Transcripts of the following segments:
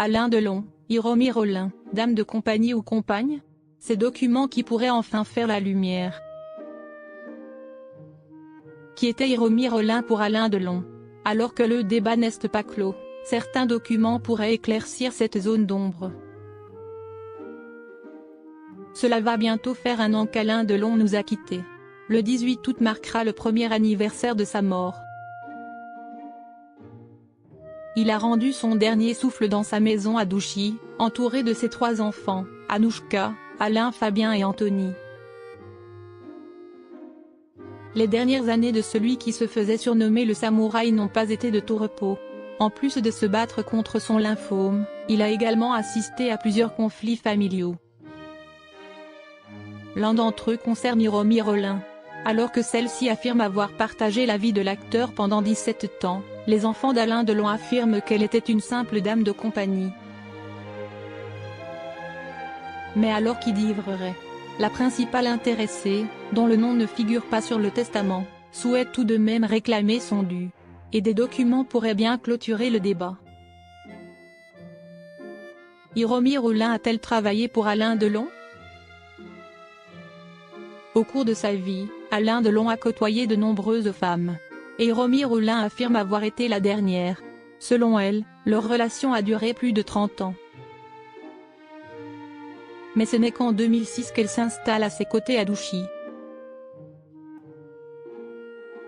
Alain Delon, Hiromi Rollin, dame de compagnie ou compagne? Ces documents qui pourraient enfin faire la lumière. Qui était Hiromi Rollin pour Alain Delon? Alors que le débat n'est pas clos, certains documents pourraient éclaircir cette zone d'ombre. Cela va bientôt faire un an qu'Alain Delon nous a quittés. Le 18 août marquera le premier anniversaire de sa mort. Il a rendu son dernier souffle dans sa maison à Douchy, entouré de ses 3 enfants, Anouchka, Alain, Fabien et Anthony. Les dernières années de celui qui se faisait surnommer le samouraï n'ont pas été de tout repos. En plus de se battre contre son lymphome, il a également assisté à plusieurs conflits familiaux. L'un d'entre eux concerne Hiromi Rollin. Alors que celle-ci affirme avoir partagé la vie de l'acteur pendant 17 ans, les enfants d'Alain Delon affirment qu'elle était une simple dame de compagnie. Mais alors qui dit vrai? La principale intéressée, dont le nom ne figure pas sur le testament, souhaite tout de même réclamer son dû. Et des documents pourraient bien clôturer le débat. Hiromi Rollin a-t-elle travaillé pour Alain Delon? Au cours de sa vie, Alain Delon a côtoyé de nombreuses femmes. Et Hiromi Rollin affirme avoir été la dernière. Selon elle, leur relation a duré plus de 30 ans. Mais ce n'est qu'en 2006 qu'elle s'installe à ses côtés à Douchy.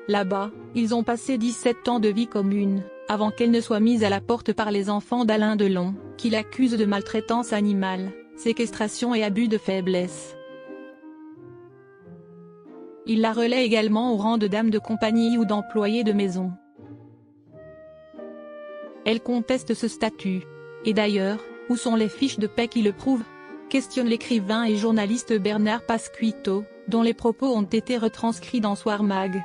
Là-bas, ils ont passé 17 ans de vie commune, avant qu'elle ne soit mise à la porte par les enfants d'Alain Delon, qui l'accusent de maltraitance animale, séquestration et abus de faiblesse. Il la relaie également au rang de dame de compagnie ou d'employée de maison. Elle conteste ce statut. Et d'ailleurs, où sont les fiches de paie qui le prouvent? Questionne l'écrivain et journaliste Bernard Pasquito, dont les propos ont été retranscrits dans Soir Mag.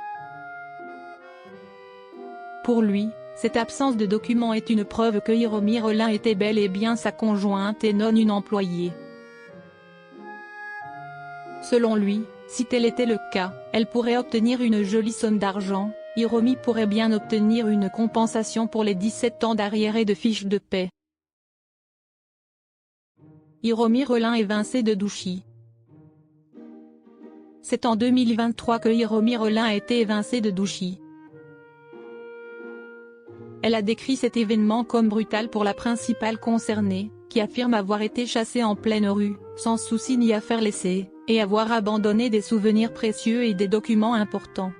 Pour lui, cette absence de documents est une preuve que Hiromi Rollin était bel et bien sa conjointe et non une employée. Selon lui, si tel était le cas, elle pourrait obtenir une jolie somme d'argent. Hiromi pourrait bien obtenir une compensation pour les 17 ans d'arriérés de fiches de paie. Hiromi Rollin évincé de Douchy. C'est en 2023 que Hiromi Rollin a été évincée de Douchy. Elle a décrit cet événement comme brutal pour la principale concernée, qui affirme avoir été chassée en pleine rue, sans souci ni affaire laissée, et avoir abandonné des souvenirs précieux et des documents importants.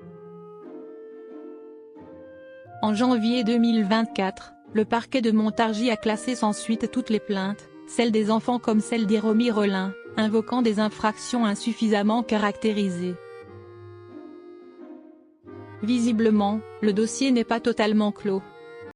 En janvier 2024, le parquet de Montargis a classé sans suite toutes les plaintes, celles des enfants comme celle d'Hiromi Rollin, invoquant des infractions insuffisamment caractérisées. Visiblement, le dossier n'est pas totalement clos.